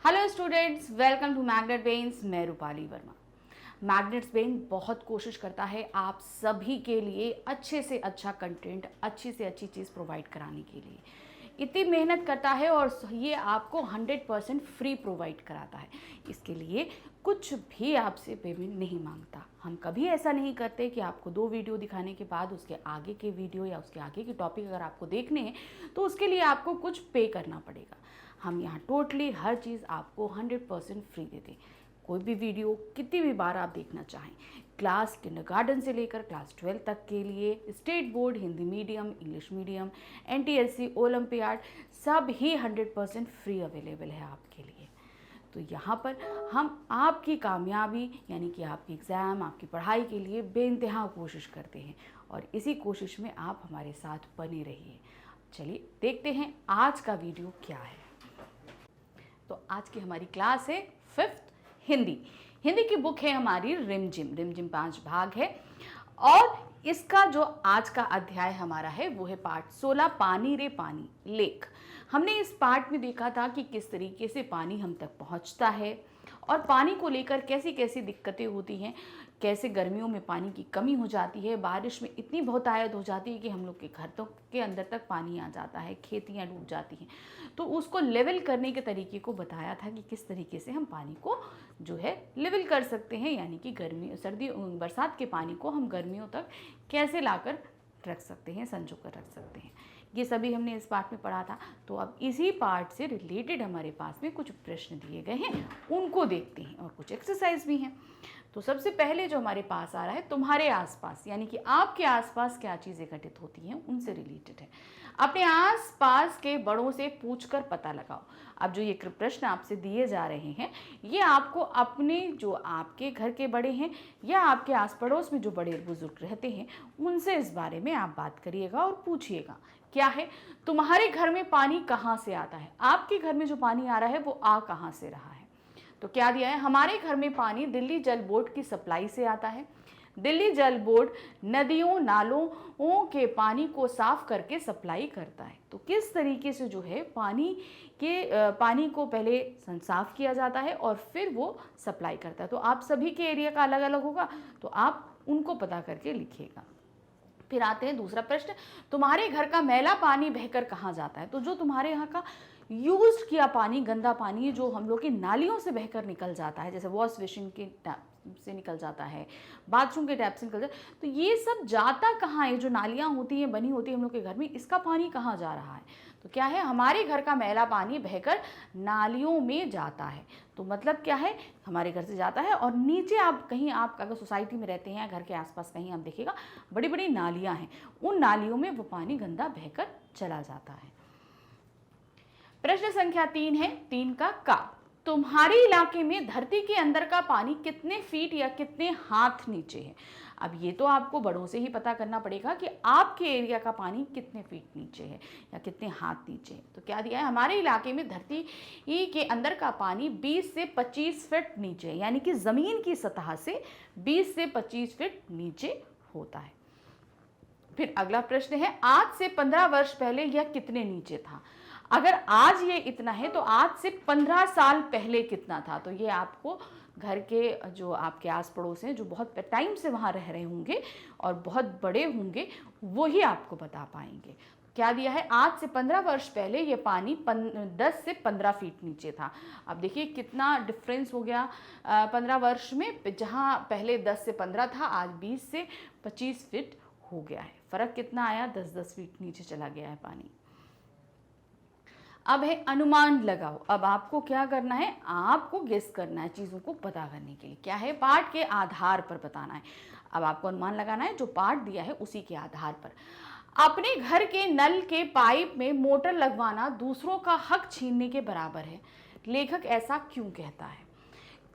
Hello students, welcome to Magnet Brains. मैं Rupali Verma. Magnets brain बहुत कोशिश करता है आप सभी के लिए अच्छे से अच्छा कंटेंट, अच्छी से अच्छी चीज़ प्रोवाइड कराने के लिए। इतनी मेहनत करता है और ये आपको 100% फ्री प्रोवाइड कराता है। इसके लिए कुछ भी आपसे पेमेंट नहीं मांगता। हम कभी ऐसा नहीं करते कि आपको 2 वीडियो दिखाने के बाद उसके आगे के वीडियो या उसके आगे के टॉपिक अगर आपको देखने हैं तो उसके लिए आपको कुछ पे करना पड़ेगा। हम यहाँ टोटली हर चीज़ आपको 100% फ्री देते हैं। कोई भी वीडियो कितनी भी बार आप देखना चाहें, क्लास किंडरगार्टन से लेकर क्लास 12 तक के लिए, state board, Hindi medium, English medium, NTSC, olympiad, सब ही 100% फ्री अवेलेबल है आपके लिए। तो यहाँ पर हम आपकी कामयाबी यानी कि आपकी एग्ज़ाम, आपकी पढ़ाई के लिए बेइंतहा कोशिश करते हैं और इसी कोशिश में आप हमारे साथ बने रहिए। चलिए देखते हैं आज का वीडियो क्या है। तो आज की हमारी क्लास है 5th हिंदी। हिंदी की बुक है हमारी रिमझिम। रिमझिम 5 भाग है और इसका जो आज का अध्याय हमारा है वो है पाठ 16, पानी रे पानी, लेख। हमने इस पाठ में देखा था कि किस तरीके से पानी हम तक पहुंचता है और पानी को लेकर कैसी कैसी दिक्कतें होती हैं, कैसे गर्मियों में पानी की कमी हो जाती है, बारिश में इतनी बहुतायत हो जाती है कि हम लोग के घरों के अंदर तक पानी आ जाता है, खेतियाँ डूब जाती हैं। तो उसको लेवल करने के तरीके को बताया था कि किस तरीके से हम पानी को जो है लेवल कर सकते हैं, यानी कि बरसात के पानी को हम गर्मियों तक कैसे लाकर रख सकते हैं, संजो कर रख सकते हैं। ये सभी हमने इस पाठ में पढ़ा था। तो अब इसी पाठ से रिलेटेड हमारे पास में कुछ प्रश्न दिए गए हैं, उनको देखते हैं और कुछ एक्सरसाइज भी हैं। तो सबसे पहले जो हमारे पास आ रहा है, तुम्हारे आसपास, यानी कि आपके आसपास क्या चीज़ें घटित होती हैं उनसे रिलेटेड है। अपने आसपास के बड़ों से पूछकर पता लगाओ। अब जो ये प्रश्न आपसे दिए जा रहे हैं ये आपको अपने जो आपके घर के बड़े हैं या आपके आस पड़ोस में जो बड़े बुजुर्ग रहते हैं उनसे इस बारे में आप बात करिएगा और पूछिएगा। क्या है, तुम्हारे घर में पानी कहाँ से आता है? आपके घर में जो पानी आ रहा है वो आ कहाँ से रहा है? तो क्या दिया है, हमारे घर में पानी दिल्ली जल बोर्ड की सप्लाई से आता है। दिल्ली जल बोर्ड नदियों नालों के पानी को साफ करके सप्लाई करता है। तो किस तरीके से जो है पानी को पहले साफ किया जाता है और फिर वो सप्लाई करता है। तो आप सभी के एरिया का अलग अलग होगा, तो आप उनको पता करके लिखिएगा। फिर आते हैं दूसरा प्रश्न, तुम्हारे घर का मैला पानी बहकर कहाँ जाता है? तो जो तुम्हारे यहाँ का यूज्ड किया पानी, गंदा पानी जो हम लोग की नालियों से बहकर निकल जाता है, जैसे वॉश बेसिन के टैप से निकल जाता है, बाथरूम के टैप से निकल जाता है, तो ये सब जाता कहाँ है? जो नालियाँ होती हैं, बनी होती है हम लोग के घर में, इसका पानी कहाँ जा रहा है? तो क्या है, हमारे घर का मैला पानी बहकर नालियों में जाता है। तो मतलब क्या है, हमारे घर से जाता है और नीचे आप कहीं, आप अगर सोसाइटी में रहते हैं, घर के आसपास कहीं आप देखिएगा बड़ी बड़ी नालियाँ हैं, उन नालियों में वो पानी गंदा बहकर चला जाता है। प्रश्न संख्या 3 है, 3 का तुम्हारे इलाके में धरती के अंदर का पानी कितने फीट या कितने हाथ नीचे है? अब ये तो आपको बड़ों से ही पता करना पड़ेगा कि आपके एरिया का पानी कितने फीट नीचे है या कितने हाथ नीचे है। तो क्या दिया है, हमारे इलाके में धरती के अंदर का पानी 20 से 25 फीट नीचे है, यानी कि ज़मीन की सतह से 20 से 25 फीट नीचे होता है। फिर अगला प्रश्न है, आज से 15 वर्ष पहले यह कितने नीचे था? अगर आज ये इतना है तो आज से 15 साल पहले कितना था? तो ये आपको घर के जो आपके आस पड़ोस हैं, जो बहुत टाइम से वहाँ रह रहे होंगे और बहुत बड़े होंगे, वो ही आपको बता पाएंगे। क्या दिया है, आज से 15 वर्ष पहले ये पानी 10 से 15 फीट नीचे था। अब देखिए कितना डिफरेंस हो गया 15 वर्ष में, जहाँ पहले 10 से 15 था, आज 20 से 25 फीट हो गया है। फर्क कितना आया, 10-10 फीट नीचे चला गया है पानी। अब है अनुमान लगाओ। अब आपको क्या करना है, आपको गेस करना है चीज़ों को पता करने के लिए। क्या है, पाठ के आधार पर बताना है। अब आपको अनुमान लगाना है, जो पाठ दिया है उसी के आधार पर। अपने घर के नल के पाइप में मोटर लगवाना दूसरों का हक छीनने के बराबर है। लेखक ऐसा क्यों कहता है?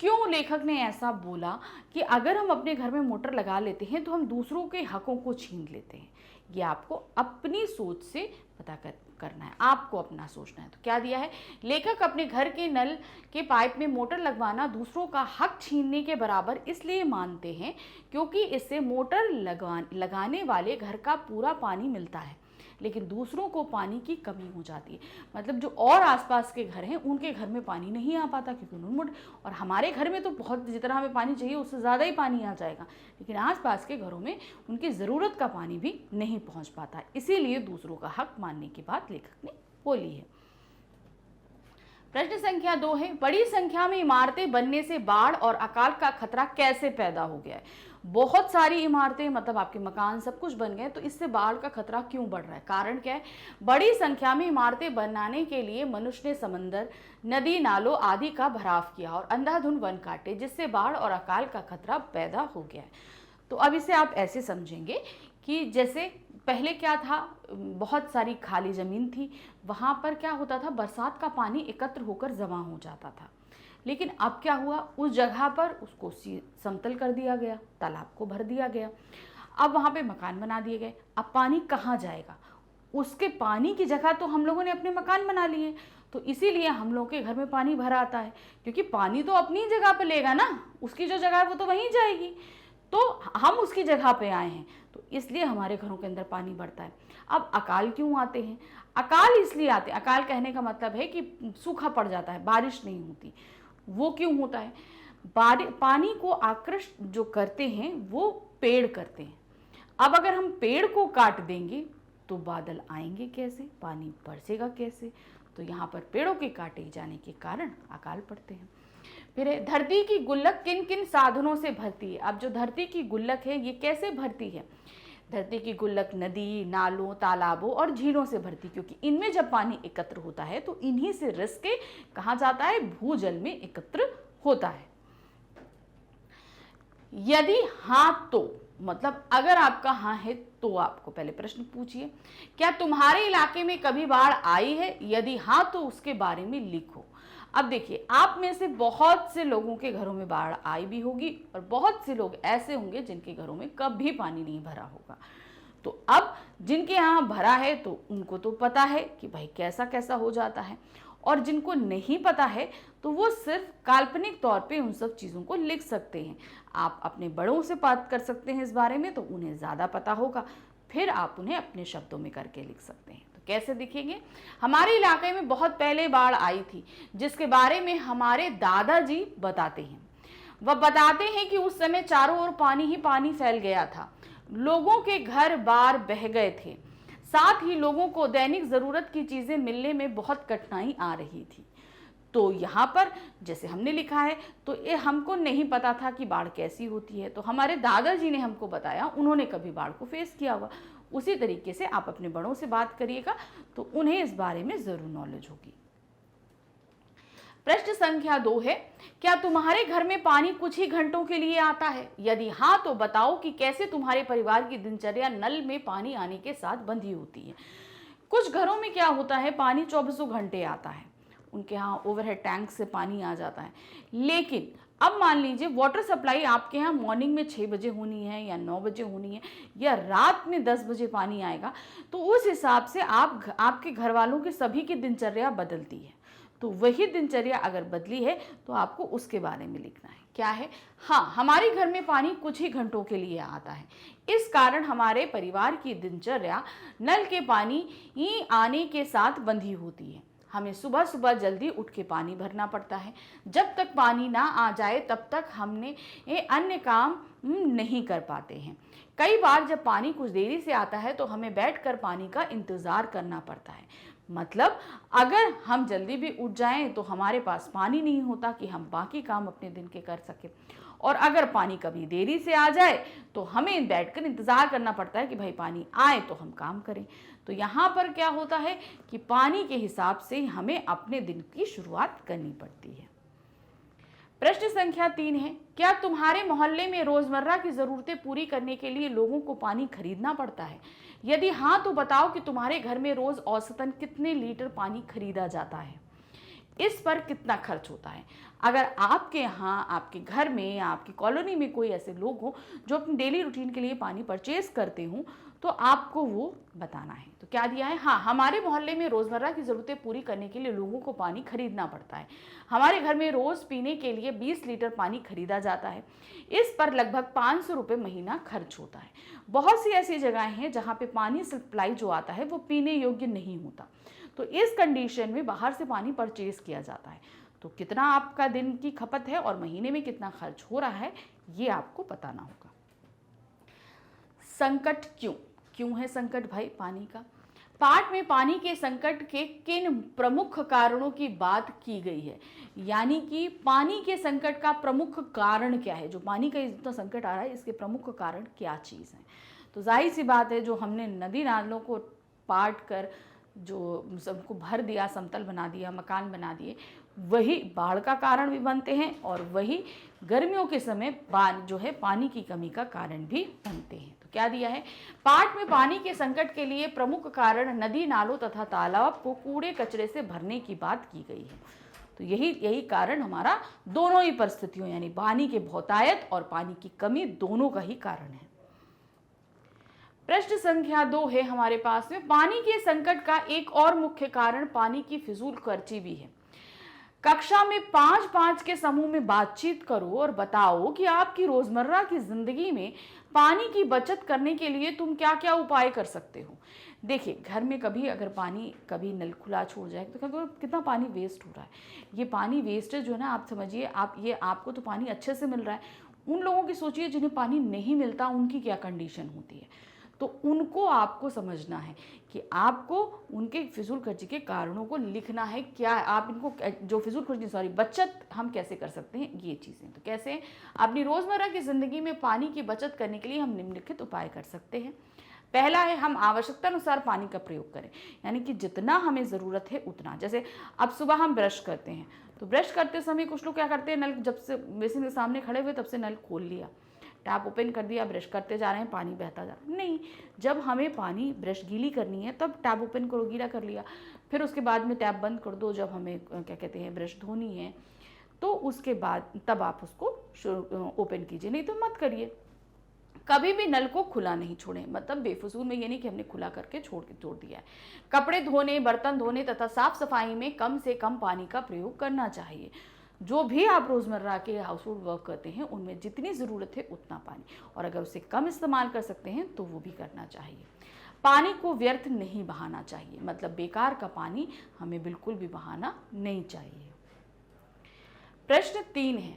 क्यों लेखक ने ऐसा बोला कि अगर हम अपने घर में मोटर लगा लेते हैं तो हम दूसरों के हकों को छीन लेते हैं? ये आपको अपनी सोच से पता करना है, आपको अपना सोचना है। तो क्या दिया है, लेखक अपने घर के नल के पाइप में मोटर लगवाना दूसरों का हक छीनने के बराबर इसलिए मानते हैं क्योंकि इससे मोटर लगाने वाले घर का पूरा पानी मिलता है, लेकिन दूसरों को पानी की कमी हो जाती है। मतलब जो और आसपास के घर हैं उनके घर में पानी नहीं आ पाता क्योंकि उन्होंने, और हमारे घर में तो बहुत, जितना हमें पानी चाहिए उससे ज़्यादा ही पानी आ जाएगा, लेकिन आसपास के घरों में उनकी ज़रूरत का पानी भी नहीं पहुँच पाता। इसीलिए दूसरों का हक मानने की बात लेखक ने बोली है। प्रश्न संख्या 2 है, बड़ी संख्या में इमारतें बनने से बाढ़ और अकाल का खतरा कैसे पैदा हो गया है? बहुत सारी इमारतें, मतलब आपके मकान सब कुछ बन गए, तो इससे बाढ़ का खतरा क्यों बढ़ रहा है? कारण क्या है? बड़ी संख्या में इमारतें बनाने के लिए मनुष्य ने समंदर, नदी, नालों आदि का भराव किया और अंधाधुंध वन काटे, जिससे बाढ़ और अकाल का खतरा पैदा हो गया है। तो अब इसे आप ऐसे समझेंगे कि जैसे पहले क्या था, बहुत सारी खाली ज़मीन थी, वहाँ पर क्या होता था, बरसात का पानी एकत्र होकर जमा हो जाता था। लेकिन अब क्या हुआ, उस जगह पर उसको समतल कर दिया गया, तालाब को भर दिया गया, अब वहाँ पे मकान बना दिए गए। अब पानी कहाँ जाएगा? उसके पानी की जगह तो हम लोगों ने अपने मकान बना लिए, तो इसीलिए हम लोगों के घर में पानी भर आता है, क्योंकि पानी तो अपनी जगह पर लेगा ना, उसकी जो जगह है वो तो वहीं जाएगी, तो हम उसकी जगह पे आए हैं, तो इसलिए हमारे घरों के अंदर पानी बढ़ता है। अब अकाल क्यों आते हैं? अकाल इसलिए आते हैं, अकाल कहने का मतलब है कि सूखा पड़ जाता है, बारिश नहीं होती। वो क्यों होता है? पानी को आकृष्ट जो करते हैं वो पेड़ करते हैं। अब अगर हम पेड़ को काट देंगे तो बादल आएंगे कैसे, पानी बरसेगा कैसे? तो यहाँ पर पेड़ों के काटे जाने के कारण अकाल पड़ते हैं। फिर है, धरती की गुल्लक किन किन साधनों से भरती है? अब जो धरती की गुल्लक है ये कैसे भरती है? धरती की गुल्लक नदी, नालों, तालाबों और झीलों से भरती, क्योंकि इनमें जब पानी एकत्र होता है तो इन्हीं से रिस के कहाँ जाता है, भूजल में एकत्र होता है। यदि हाँ तो, मतलब अगर आपका हाँ है तो आपको पहले प्रश्न पूछिए, क्या तुम्हारे इलाके में कभी बाढ़ आई है? यदि हाँ तो उसके बारे में लिखो। अब देखिए, आप में से बहुत से लोगों के घरों में बाढ़ आई भी होगी और बहुत से लोग ऐसे होंगे जिनके घरों में कभी पानी नहीं भरा होगा। तो अब जिनके यहाँ भरा है तो उनको तो पता है कि भाई कैसा कैसा हो जाता है, और जिनको नहीं पता है तो वो सिर्फ काल्पनिक तौर पे उन सब चीज़ों को लिख सकते हैं। आप अपने बड़ों से बात कर सकते हैं इस बारे में, तो उन्हें ज़्यादा पता होगा, फिर आप उन्हें अपने शब्दों में करके लिख सकते हैं। तो कैसे दिखेंगे? हमारे इलाके में बहुत पहले बाढ़ आई थी, जिसके बारे में हमारे दादाजी बताते हैं। वह बताते हैं कि उस समय चारों ओर पानी ही पानी फैल गया था, लोगों के घर बार बह गए थे, साथ ही लोगों को दैनिक ज़रूरत की चीज़ें मिलने में बहुत कठिनाई आ रही थी। तो यहाँ पर जैसे हमने लिखा है, तो ये हमको नहीं पता था कि बाढ़ कैसी होती है, तो हमारे दादाजी ने हमको बताया, उन्होंने कभी बाढ़ को फेस किया हुआ। उसी तरीके से आप अपने बड़ों से बात करिएगा तो उन्हें इस बारे में ज़रूर नॉलेज होगी। प्रश्न संख्या 2 है, क्या तुम्हारे घर में पानी कुछ ही घंटों के लिए आता है? यदि हाँ तो बताओ कि कैसे तुम्हारे परिवार की दिनचर्या नल में पानी आने के साथ बंधी होती है। कुछ घरों में क्या होता है, पानी 24 घंटे आता है, उनके यहाँ ओवरहेड टैंक से पानी आ जाता है। लेकिन अब मान लीजिए वाटर सप्लाई आपके यहाँ मॉर्निंग में 6 बजे होनी है या 9 बजे होनी है या रात में 10 बजे पानी आएगा, तो उस हिसाब से आपके घर वालों की सभी की दिनचर्या बदलती है। तो वही दिनचर्या अगर बदली है तो आपको उसके बारे में लिखना है। क्या है? हाँ, हमारे घर में पानी कुछ ही घंटों के लिए आता है, इस कारण हमारे परिवार की दिनचर्या नल के पानी ही आने के साथ बंधी होती है। हमें सुबह सुबह जल्दी उठ के पानी भरना पड़ता है, जब तक पानी ना आ जाए तब तक हमने अन्य काम नहीं कर पाते हैं। कई बार जब पानी कुछ देरी से आता है तो हमें बैठकर पानी का इंतज़ार करना पड़ता है। मतलब अगर हम जल्दी भी उठ जाएं तो हमारे पास पानी नहीं होता कि हम बाकी काम अपने दिन के कर सकें, और अगर पानी कभी देरी से आ जाए तो हमें बैठकर इंतज़ार करना पड़ता है कि भाई पानी आए तो हम काम करें। तो यहाँ पर क्या होता है कि पानी के हिसाब से हमें अपने दिन की शुरुआत करनी पड़ती है। प्रश्न संख्या 3 है, क्या तुम्हारे मोहल्ले में रोजमर्रा की जरूरतें पूरी करने के लिए लोगों को पानी खरीदना पड़ता है? यदि हाँ तो बताओ कि तुम्हारे घर में रोज औसतन कितने लीटर पानी खरीदा जाता है, इस पर कितना खर्च होता है। अगर आपके यहाँ, आपके घर में या आपकी कॉलोनी में कोई ऐसे लोग हों जो अपनी डेली रूटीन के लिए पानी परचेज करते हों, तो आपको वो बताना है। तो क्या दिया है, हाँ, हमारे मोहल्ले में रोज़मर्रा की ज़रूरतें पूरी करने के लिए लोगों को पानी खरीदना पड़ता है। हमारे घर में रोज़ पीने के लिए 20 लीटर पानी खरीदा जाता है। इस पर लगभग 500 रुपये महीना खर्च होता है। बहुत सी ऐसी जगहें हैं जहाँ पे पानी सप्लाई जो आता है वो पीने योग्य नहीं होता, तो इस कंडीशन में बाहर से पानी परचेज किया जाता है। तो कितना आपका दिन की खपत है और महीने में कितना खर्च हो रहा है, ये आपको बताना होगा। संकट क्यों है संकट भाई पानी का? पाठ में पानी के संकट के किन प्रमुख कारणों की बात की गई है, यानी कि पानी के संकट का प्रमुख कारण क्या है, जो पानी का इतना संकट आ रहा है इसके प्रमुख कारण क्या चीज़ है। तो जाहिर सी बात है, जो हमने नदी नालों को पाट कर जो सबको भर दिया, समतल बना दिया, मकान बना दिए, वही बाढ़ का कारण भी बनते हैं और वही गर्मियों के समय जो है पानी की कमी का कारण भी बनते हैं। तो क्या दिया है, पाठ में पानी के संकट के लिए प्रमुख कारण नदी नालों तथा तालाब को कूड़े कचरे से भरने की बात की गई है। तो यही कारण हमारा दोनों ही परिस्थितियों यानी पानी के बहुतायत और पानी की कमी दोनों का ही कारण है। प्रश्न संख्या 2 है हमारे पास में, पानी के संकट का एक और मुख्य कारण पानी की फिजूल खर्ची भी है। कक्षा में 5-5 के समूह में बातचीत करो और बताओ कि आपकी रोजमर्रा की जिंदगी में पानी की बचत करने के लिए तुम क्या क्या उपाय कर सकते हो। देखिए, घर में कभी अगर पानी कभी नल खुला छोड़ जाए तो कितना पानी वेस्ट हो रहा है। ये पानी वेस्टेज जो है ना, आप समझिए, आपको तो पानी अच्छे से मिल रहा है, उन लोगों की सोचिए जिन्हें पानी नहीं मिलता, उनकी क्या कंडीशन होती है। तो उनको आपको समझना है कि आपको उनके फिजूल खर्ची के कारणों को लिखना है, क्या आप इनको जो फिजूल खर्ची बचत हम कैसे कर सकते हैं, ये चीज़ें। तो कैसे अपनी रोज़मर्रा की ज़िंदगी में पानी की बचत करने के लिए हम निम्नलिखित उपाय कर सकते हैं। पहला है, हम आवश्यकता अनुसार पानी का प्रयोग करें, यानी कि जितना हमें ज़रूरत है उतना। जैसे अब सुबह हम ब्रश करते हैं, तो ब्रश करते समय कुछ लोग क्या करते हैं, नल जब से बेसिन के सामने खड़े हुए तब से नल खोल लिया, टैप ओपन कर दिया, ब्रश करते जा रहे हैं, पानी बहता जा रहा है। नहीं, जब हमें पानी ब्रश गीली करनी है तब टैप ओपन करो, गीला कर लिया, फिर उसके बाद में टैप बंद कर दो जब हमें क्या कहते हैं ब्रश धोनी है, तो उसके बाद तब आप उसको ओपन कीजिए, नहीं तो मत करिए। कभी भी नल को खुला नहीं छोड़ें, मतलब बेफजूल में ये नहीं कि हमने खुला करके छोड़ दिया है। कपड़े धोने, बर्तन धोने तथा साफ सफाई में कम से कम पानी का प्रयोग करना चाहिए। जो भी आप रोज़मर्रा के हाउस होल्ड वर्क करते हैं उनमें जितनी ज़रूरत है उतना पानी, और अगर उसे कम इस्तेमाल कर सकते हैं तो वो भी करना चाहिए। पानी को व्यर्थ नहीं बहाना चाहिए, मतलब बेकार का पानी हमें बिल्कुल भी बहाना नहीं चाहिए। प्रश्न 3 है,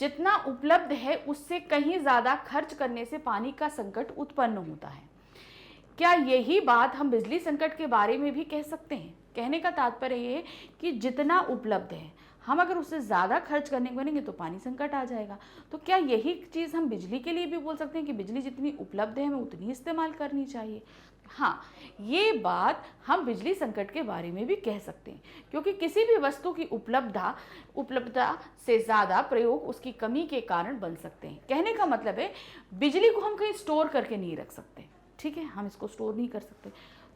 जितना उपलब्ध है उससे कहीं ज़्यादा खर्च करने से पानी का संकट उत्पन्न होता है। क्या यही बात हम बिजली संकट के बारे में भी कह सकते हैं? कहने का तात्पर्य ये है कि जितना उपलब्ध है, हम अगर उससे ज़्यादा खर्च करने को बनेंगे तो पानी संकट आ जाएगा। तो क्या यही चीज़ हम बिजली के लिए भी बोल सकते हैं कि बिजली जितनी उपलब्ध है हमें उतनी इस्तेमाल करनी चाहिए? हाँ, ये बात हम बिजली संकट के बारे में भी कह सकते हैं, क्योंकि किसी भी वस्तु की उपलब्धता से ज़्यादा प्रयोग उसकी कमी के कारण बन सकते हैं। कहने का मतलब है, बिजली को हम कहीं स्टोर करके नहीं रख सकते, ठीक है, हम इसको स्टोर नहीं कर सकते।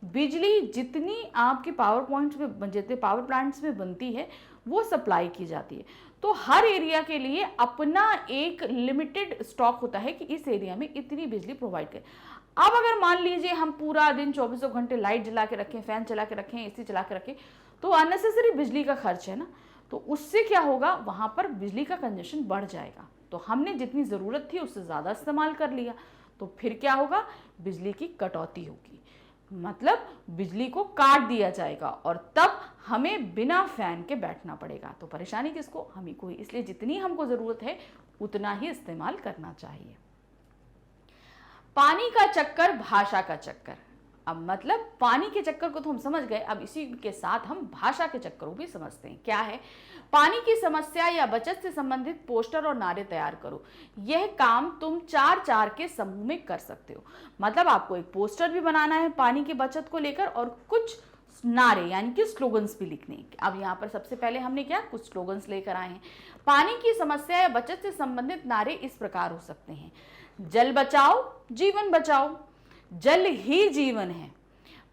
बिजली जितनी आपके जितने पावर प्लांट्स में बनती है वो सप्लाई की जाती है, तो हर एरिया के लिए अपना एक लिमिटेड स्टॉक होता है कि इस एरिया में इतनी बिजली प्रोवाइड करें। अब अगर मान लीजिए हम पूरा दिन 24 घंटे लाइट जला के रखें, फैन चला के रखें, एसी चला के रखें, तो अननेसेसरी बिजली का खर्च है ना, तो उससे क्या होगा, वहां पर बिजली का कंजप्शन बढ़ जाएगा। तो हमने जितनी ज़रूरत थी उससे ज़्यादा इस्तेमाल कर लिया, तो फिर क्या होगा, बिजली की कटौती होगी, मतलब बिजली को काट दिया जाएगा और तब हमें बिना फैन के बैठना पड़ेगा। तो परेशानी किसको, हमें को। इसलिए जितनी हमको ज़रूरत है उतना ही इस्तेमाल करना चाहिए। पानी का चक्कर, भाषा का चक्कर। अब मतलब पानी के चक्कर को तो हम समझ गए, अब इसी के साथ हम भाषा के चक्कर को भी समझते हैं। क्या है, पानी की समस्या या बचत से संबंधित पोस्टर और नारे तैयार करो। यह काम तुम 4-4 के समूह में कर सकते हो। मतलब आपको एक पोस्टर भी बनाना है पानी की बचत को लेकर और कुछ नारे यानी कि स्लोगन्स भी लिखने हैं। अब यहाँ पर सबसे पहले हमने क्या, कुछ स्लोगन्स लेकर आए हैं। पानी की समस्या या बचत से संबंधित नारे इस प्रकार हो सकते हैं: जल बचाओ, जीवन बचाओ, जल ही जीवन है,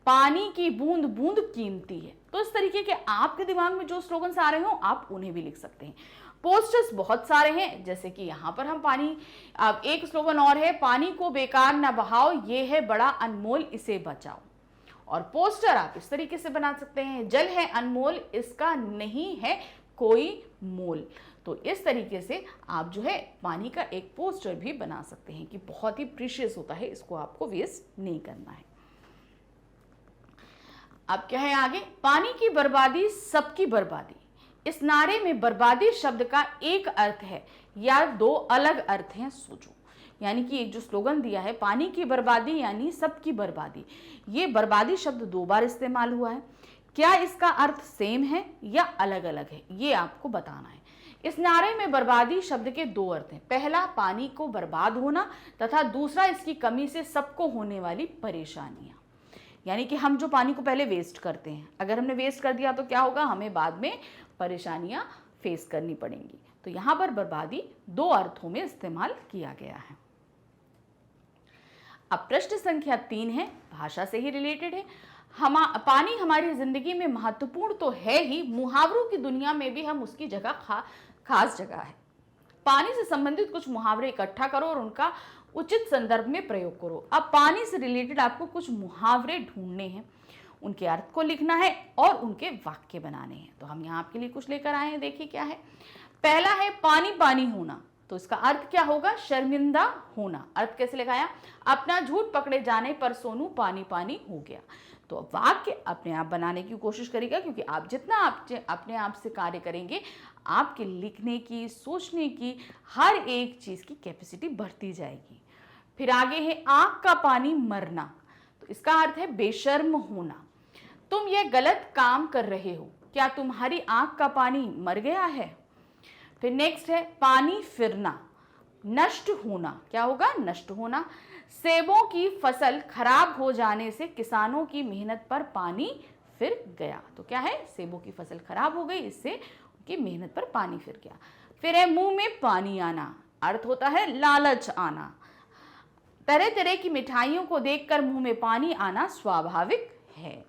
पानी की बूंद बूंद कीमती है। तो इस तरीके के आपके दिमाग में जो स्लोगन्स आ रहे हो आप उन्हें भी लिख सकते हैं। पोस्टर्स बहुत सारे हैं, जैसे कि यहाँ पर हम पानी, अब एक स्लोगन और है, पानी को बेकार ना बहाओ, ये है बड़ा अनमोल, इसे बचाओ। और पोस्टर आप इस तरीके से बना सकते हैं, जल है अनमोल, इसका नहीं है कोई मोल। तो इस तरीके से आप जो है पानी का एक पोस्टर भी बना सकते हैं कि बहुत ही प्रीशियस होता है, इसको आपको वेस्ट नहीं करना है। अब क्या है आगे, पानी की बर्बादी सबकी बर्बादी। इस नारे में बर्बादी शब्द का एक अर्थ है या दो अलग अर्थ हैं, सोचो। यानी कि एक जो स्लोगन दिया है, पानी की बर्बादी यानी सबकी बर्बादी, ये बर्बादी शब्द 2 बार इस्तेमाल हुआ है। क्या इसका अर्थ सेम है या अलग अलग है, ये आपको बताना है। इस नारे में बर्बादी शब्द के 2 अर्थ हैं। पहला, पानी को बर्बाद होना, तथा दूसरा, इसकी कमी से सबको होने वाली परेशानियां। यानी कि हम जो पानी को पहले वेस्ट करते हैं, अगर हमने वेस्ट कर दिया तो क्या होगा, हमें बाद में परेशानियां फेस करनी पड़ेंगी। तो यहां पर बर्बादी 2 अर्थों में इस्तेमाल किया गया है। अब प्रश्न संख्या 3 है, भाषा से ही रिलेटेड है। पानी हमारी जिंदगी में महत्वपूर्ण तो है ही, मुहावरों की दुनिया में भी हम उसकी जगह खास जगह है। पानी से संबंधित कुछ मुहावरे इकट्ठा करो और उनका उचित संदर्भ में प्रयोग करो। अब पानी से रिलेटेड आपको कुछ मुहावरे ढूंढने हैं, उनके अर्थ को लिखना है और उनके वाक्य बनाने हैं। तो हम यहाँ आपके लिए कुछ लेकर आए हैं, देखिए क्या है। पहला है पानी पानी होना, तो इसका अर्थ क्या होगा, शर्मिंदा होना। अर्थ कैसे लगाया, अपना झूठ पकड़े जाने पर सोनू पानी पानी हो गया। तो वाक्य अपने आप बनाने की कोशिश करिएगा, क्योंकि आप जितना अपने आप से कार्य करेंगे, आपके लिखने की, सोचने की, हर एक चीज की कैपेसिटी बढ़ती जाएगी। फिर आगे है आंख का पानी मरना, तो इसका अर्थ है बेशर्म होना। तुम ये गलत काम कर रहे हो, क्या तुम्हारी आंख का पानी मर गया है। फिर नेक्स्ट है पानी फिरना, नष्ट होना, क्या होगा, नष्ट होना। सेबों की फसल खराब हो जाने से किसानों की मेहनत पर पानी फिर गया। तो क्या है, सेबों की फसल खराब हो गई, इससे उनकी मेहनत पर पानी फिर गया। फिर है मुंह में पानी आना, अर्थ होता है लालच आना। तरह तरह की मिठाइयों को देखकर मुंह में पानी आना स्वाभाविक है।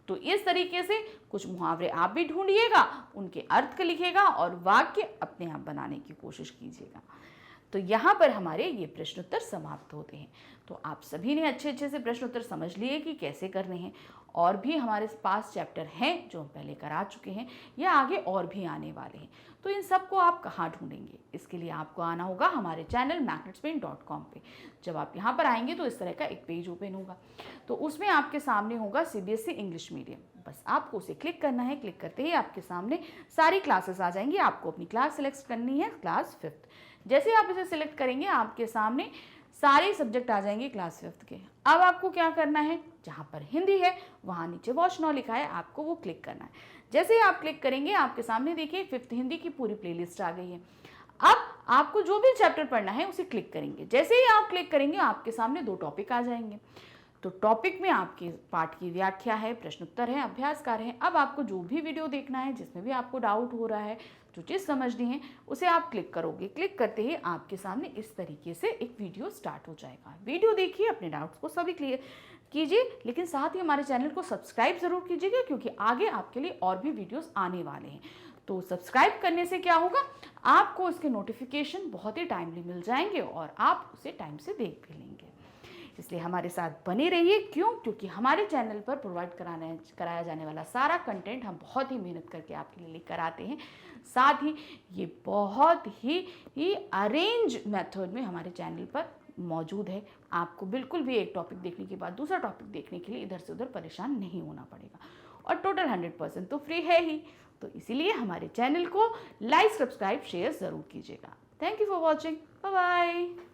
तो इस तरीके से कुछ मुहावरे आप भी ढूंढिएगा, उनके अर्थ लिखिएगा और वाक्य अपने आप बनाने की कोशिश कीजिएगा। तो यहाँ पर हमारे ये प्रश्नोत्तर समाप्त होते हैं। तो आप सभी ने अच्छे से प्रश्नोत्तर समझ लिए कि कैसे करने हैं। और भी हमारे पास चैप्टर हैं जो हम पहले करा चुके हैं या आगे और भी आने वाले हैं। तो इन सबको आप कहाँ ढूंढेंगे, इसके लिए आपको आना होगा हमारे चैनल magnetspain.com पे। जब आप यहाँ पर आएंगे तो इस तरह का एक पेज ओपन होगा, तो उसमें आपके सामने होगा CBSE इंग्लिश मीडियम। बस आपको उसे क्लिक करना है, क्लिक करते ही आपके सामने सारी क्लासेस आ जाएंगी। आपको अपनी क्लास सेलेक्ट करनी है, क्लास 5th। जैसे आप इसे सिलेक्ट करेंगे, आपके सामने सारे सब्जेक्ट आ जाएंगे क्लास 5th के। अब आपको क्या करना है, जहाँ पर हिंदी है वहाँ नीचे वॉच नाउ लिखा है, आपको वो क्लिक करना है। जैसे ही आप क्लिक करेंगे, आपके सामने देखिए 5th हिंदी की पूरी प्लेलिस्ट आ गई है। अब आपको जो भी चैप्टर पढ़ना है उसे क्लिक करेंगे। जैसे ही आप क्लिक करेंगे, आपके सामने 2 टॉपिक आ जाएंगे। तो टॉपिक में आपके पाठ की व्याख्या है, प्रश्नोत्तर है, अभ्यास कार्य है। अब आपको जो भी वीडियो देखना है, जिसमें भी आपको डाउट हो रहा है, जो चीज़ समझनी है, उसे आप क्लिक करोगे। क्लिक करते ही आपके सामने इस तरीके से एक वीडियो स्टार्ट हो जाएगा। वीडियो देखिए, अपने डाउट्स को सभी क्लियर कीजिए, लेकिन साथ ही हमारे चैनल को सब्सक्राइब जरूर कीजिएगा, क्योंकि आगे आपके लिए और भी वीडियोस आने वाले हैं। तो सब्सक्राइब करने से क्या होगा, आपको इसके नोटिफिकेशन बहुत ही टाइमली मिल जाएंगे और आप उसे टाइम से देख भी लेंगे। इसलिए हमारे साथ बने रहिए। क्यों, क्योंकि हमारे चैनल पर प्रोवाइड कराया जाने वाला सारा कंटेंट हम बहुत ही मेहनत करके आपके लिए लेकर आते हैं। साथ ही ये बहुत ही अरेंज मेथड में हमारे चैनल पर मौजूद है। आपको बिल्कुल भी एक टॉपिक देखने के बाद दूसरा टॉपिक देखने के लिए इधर से उधर परेशान नहीं होना पड़ेगा, और टोटल 100% तो फ्री है ही। तो इसीलिए हमारे चैनल को लाइक, सब्सक्राइब, शेयर ज़रूर कीजिएगा। Thank you for watching, bye bye.